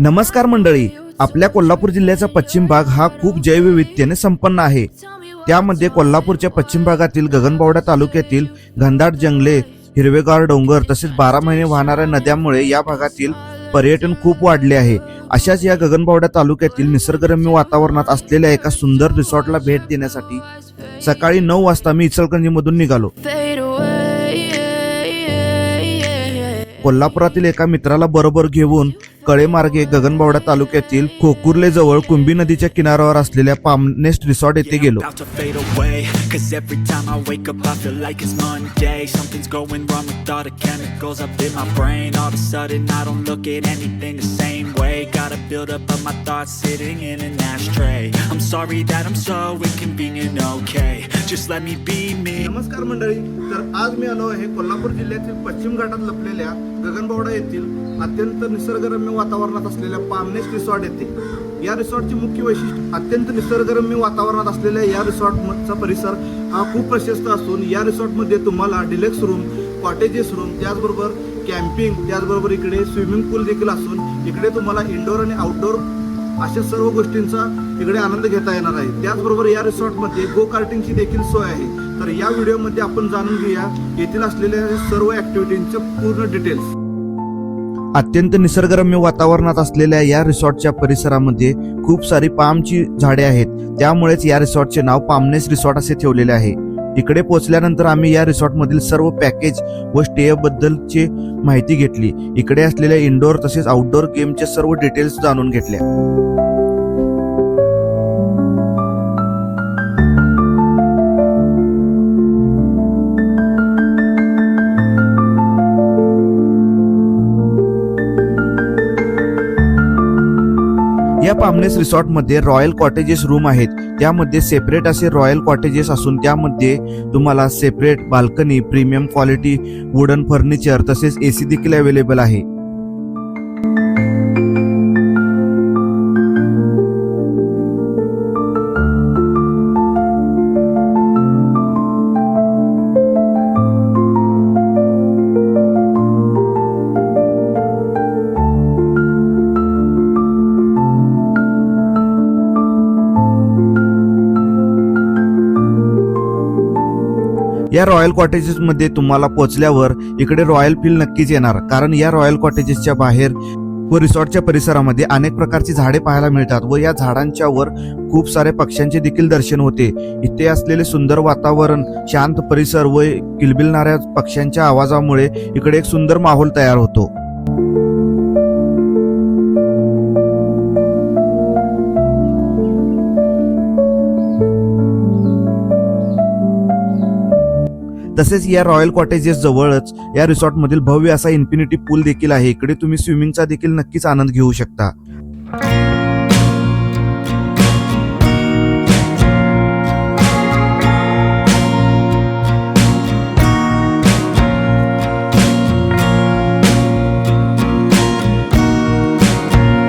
नमस्कार मंडळी, आपल्या कोल्हापूर जिल्ह्याचा पश्चिम भाग हा खूप जैवविविधतेने संपन्न आहे. त्यामध्ये कोल्हापूरच्या पश्चिम भागातील गगनबावडा तालुक्यातील घनदाट जंगले, हिरवेगार डोंगर तसेच 12 महिने वाहणाऱ्या नद्यांमुळे या भागातील पर्यटन खूप वाढले आहे. अशाच या गगनबावडा तालुक्यातील निसर्गरम्य वातावरणात असलेल्या एका सुंदर रिसॉर्टला भेट देण्यासाठी सकाळी 9 वाजता मी इचलकरंजीमधून निघालो. कोल्हापुरातील एका मित्राला बरोबर घेऊन कळेमार्गे गगनबावडा तालुक्यातील खोकुर्ले जवळ कुंभी नदीच्या किनाऱ्यावर असलेल्या पामनेस्ट रिसॉर्ट येथे गेलो. नमस्कार मंडळी, तर आज मी आलो आहे कोल्हापूर जिल्ह्यातील पश्चिम घाटात लपलेल्या गगनबावडा येथील अत्यंत निसर्गरम्य वातावरणात असलेल्या पामनेस्ट रिसॉर्ट येथे. या रिसॉर्टचे मुख्य वैशिष्ट्य अत्यंत निसर्गरम्य वातावरणात असलेल्या या रिसॉर्टचा परिसर हा खूप प्रशस्त असून या रिसॉर्टमध्ये तुम्हाला डिलक्स रूम, कॉटेजेस रूम, त्याचबरोबर कॅम्पिंग, त्याचबरोबर इकडे स्विमिंग पूल देखील असून इकडे तुम्हाला इंडोर आणि आउटडोर अशा सर्व गोष्टींचा इकडे आनंद घेता येणार आहे. त्याचबरोबर या रिसॉर्टमध्ये गो कार्टिंगची देखील सोय आहे. तर या व्हिडिओमध्ये आपण जाणून घेऊया येथील असलेल्या सर्व ऍक्टिव्हिटींचे पूर्ण डिटेल्स. अत्यंत निसर्गरम्य वातावरणात असलेल्या या रिसॉर्टच्या परिसरामध्ये खूप सारी पामची झाडे आहेत. त्यामुळेच या रिसॉर्टचे नाव पामनेस्ट रिसॉर्ट असे ठेवलेले आहे. इकडे पोहोचल्यानंतर आम्ही या रिसॉर्टमधील सर्व पॅकेज व स्टे बद्दलची माहिती घेतली. इकडे असलेल्या इंडोर तसेच आउटडोर गेमचे सर्व डिटेल्स जाणून घेतल्या. या पामनेस्ट रिसॉर्टमध्ये रॉयल कॉटेजेस रूम आहेत. त्यामध्ये सेपरेट असे रॉयल कॉटेजेस असून त्यामध्ये तुम्हाला separate balcony, premium quality wooden furniture तसेच एसी देखील अवेलेबल आहे. या रॉयल कॉटेजेस मध्ये तुम्हाला पोहोचल्यावर इकडे रॉयल फील नक्कीच येणार, कारण या रॉयल कॉटेजेसच्या बाहेर व रिसॉर्टच्या परिसरामध्ये अनेक प्रकारची झाडे पाहायला मिळतात व या झाडांच्या वर खूप सारे पक्ष्यांचे देखील दर्शन होते. इथे असलेले सुंदर वातावरण, शांत परिसर व किलबिलणाऱ्या पक्ष्यांच्या आवाजामुळे इकडे एक सुंदर माहोल तयार होतो. तसेच या रॉयल कॉटेजेस जवळच या रिसॉर्ट मधील भव्य असा इन्फिनिटी पूल देखील आहे. इकडे तुम्ही स्विमिंगचा देखील नक्कीच आनंद घेऊ शकता.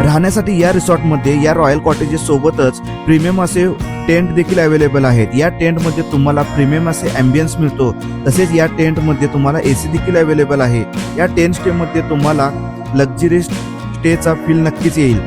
राहण्यासाठी या रिसॉर्टमध्ये या रॉयल कॉटेजेस सोबतच प्रीमियम असे टेंट देखील अवेलेबल आहेत. या टेंट मध्ये तुम्हाला प्रीमियम असे अँबियन्स मिळतो. तसेच या टेंट मध्ये तुम्हाला एसी देखील अवेलेबल आहे. या टेंट स्टे मध्ये तुम्हाला लक्झरी स्टेचा फील नक्कीच येईल.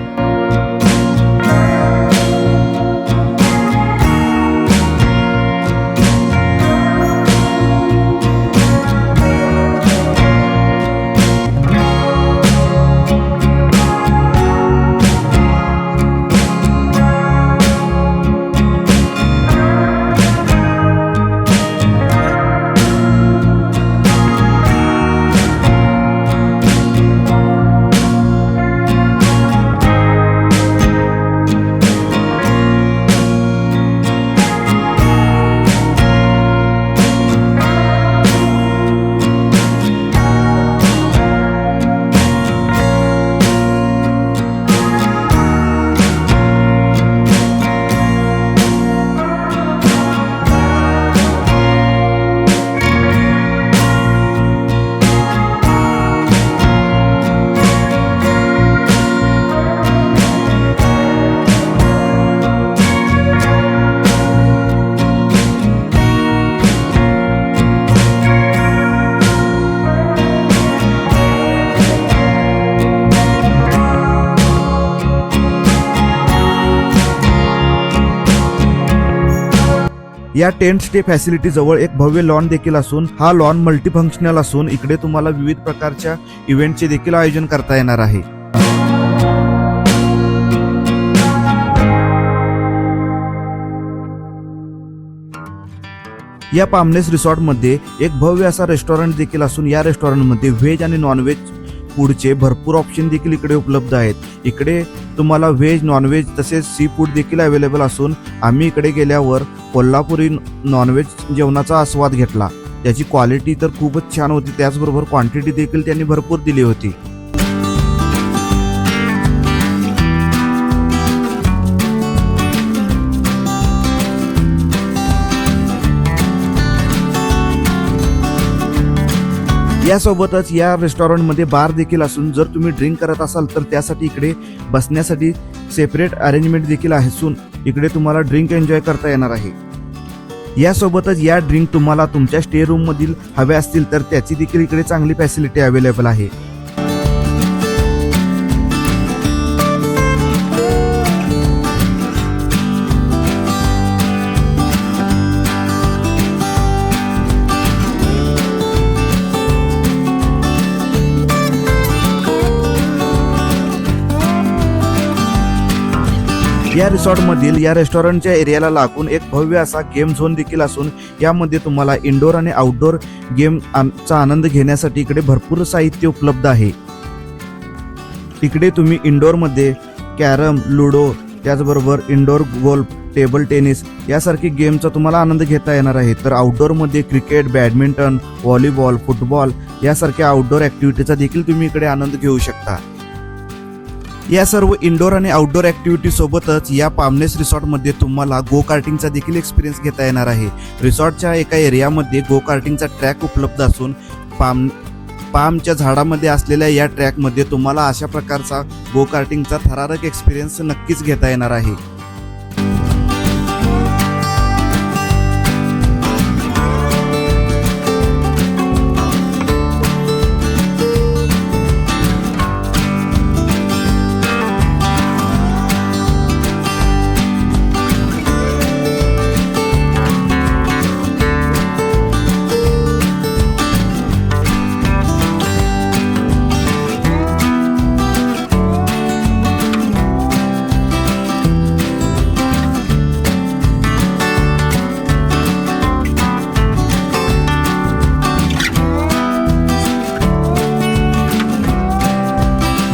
या टेंट स्टे फॅसिलिटी जवळ एक भव्य लॉन देखील असून हा लॉन मल्टीफंक्शनल असून इकडे तुम्हाला विविध प्रकारच्या इव्हेंटचे देखील आयोजन करता येणार आहे. या पामनेस रिसॉर्टमध्ये एक भव्य असा रेस्टॉरंट देखील असून या रेस्टॉरंटमध्ये व्हेज आणि नॉनव्हेज फूडचे भरपूर ऑप्शन देखील इकडे उपलब्ध आहेत. इकडे तुम्हाला व्हेज नॉनव्हेज तसेच सी फूड देखील अवेलेबल असून आम्ही इकडे गेल्यावर कोल्हापुरी नॉनव्हेज जेवणाचा आस्वाद घेतला. त्याची क्वालिटी तर खूपच छान होती, त्याचबरोबर क्वांटिटी देखील त्यांनी भरपूर दिली होती. यासोबतच या रेस्टॉरंटमध्ये बार देखील असून जर तुम्ही ड्रिंक करत असाल तर त्यासाठी इकडे बसण्यासाठी सेपरेट अरेंजमेंट देखील असून इकडे तुम्हाला ड्रिंक एन्जॉय करता येणार आहे. यासोबतच या ड्रिंक तुम्हाला तुमच्या स्टे रूम मधील हवे असतील तर त्याची देखील इकडे चांगली फॅसिलिटी अवेलेबल आहे. या रिसॉर्टमधील या रेस्टॉरंटच्या एरियाला लागून एक भव्य असा गेम झोन देखील असून यामध्ये तुम्हाला इंडोर आणि आउटडोर गेमचा आनंद घेण्यासाठी इकडे भरपूर साहित्य उपलब्ध आहे. इकडे तुम्ही इंडोरमध्ये कॅरम, लुडो, त्याचबरोबर इंडोर गोल्फ, टेबल टेनिस यासारखे गेमचा तुम्हाला आनंद घेता येणार आहे. तर आउटडोरमध्ये क्रिकेट, बॅडमिंटन, व्हॉलीबॉल, फुटबॉल यासारख्या आउटडोर ॲक्टिव्हिटीचा देखील तुम्ही इकडे आनंद घेऊ शकता. या सर्व इंडोर आणि आउटडोर ॲक्टिव्हिटी सोबतच या पामनेस रिसॉर्टमध्ये तुम्हाला गो कार्टिंगचा देखील एक्सपिरियन्स घेता येणार आहे. रिसॉर्टच्या एका एरियामध्ये गो कार्टिंगचा ट्रॅक उपलब्ध असून पामच्या झाडामध्ये असलेल्या या ट्रॅकमध्ये तुम्हाला अशा प्रकारचा गो कार्टिंगचा थरारक एक्सपिरियन्स नक्कीच घेता येणार आहे.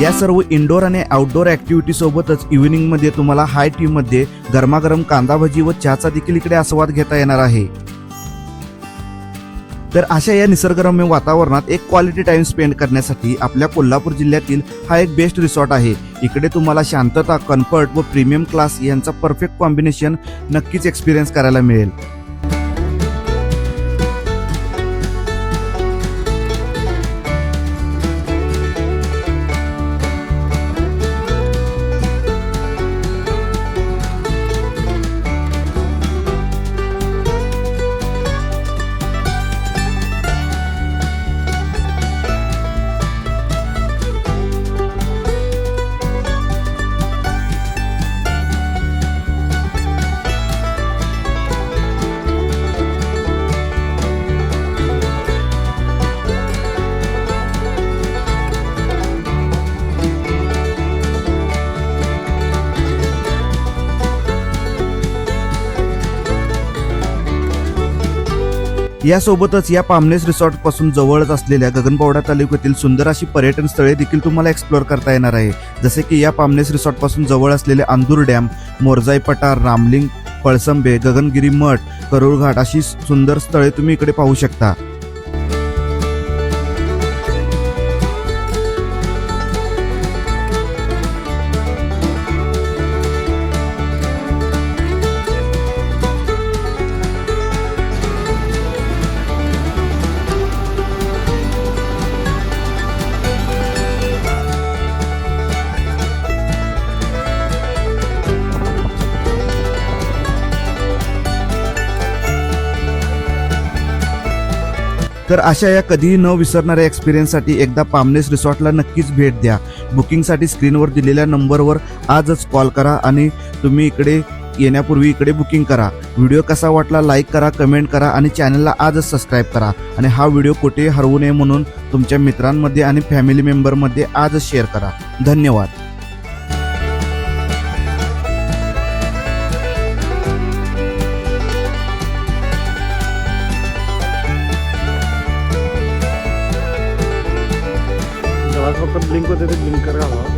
या सर्व इंडोर आणि आउटडोर ॲक्टिव्हिटी सोबतच इव्हिनिंगमध्ये तुम्हाला हाय टीमध्ये गरमागरम कांदा भजी व चहाचा देखील इकडे आस्वाद घेता येणार आहे. तर अशा या निसर्गरम्य वातावरणात एक क्वालिटी टाइम स्पेंड करण्यासाठी आपल्या कोल्हापूर जिल्ह्यातील हा एक बेस्ट रिसॉर्ट आहे. इकडे तुम्हाला शांतता, कम्फर्ट व प्रीमियम क्लास यांचा परफेक्ट कॉम्बिनेशन नक्कीच एक्सपिरियन्स करायला मिळेल. यासोबतच या पामनेस रिसॉर्ट पासून जवळच असलेल्या गगनबावडा तालुक्यातील सुंदर अशी पर्यटन स्थळे देखील तुम्हाला एक्सप्लोअर करता येणार आहे. जसे की या पामनेस रिसॉर्ट पासून जवळ असलेले अंदूर डॅम, मोरजाई पठार, रामलिंग, पळसंबे, गगनगिरी मठ, करूळ घाट अशी सुंदर स्थळे तुम्ही इकडे पाहू शकता. तर अशा या कधीही न विसरणाऱ्या एक्सपिरियन्ससाठी एकदा पामनेस रिसॉर्टला नक्कीच भेट द्या. बुकिंगसाठी स्क्रीनवर दिलेल्या नंबरवर आजच कॉल करा आणि तुम्ही इकडे येण्यापूर्वी इकडे बुकिंग करा. व्हिडिओ कसा वाटला लाईक करा, कमेंट करा आणि चॅनलला आजच सबस्क्राईब करा. आणि हा व्हिडिओ कुठेही हरवू नये म्हणून तुमच्या मित्रांमध्ये आणि फॅमिली मेंबरमध्ये आजच शेअर करा. धन्यवाद. जेव्हा फक्त ब्लिंक होते ते ब्लिंकर घालावं.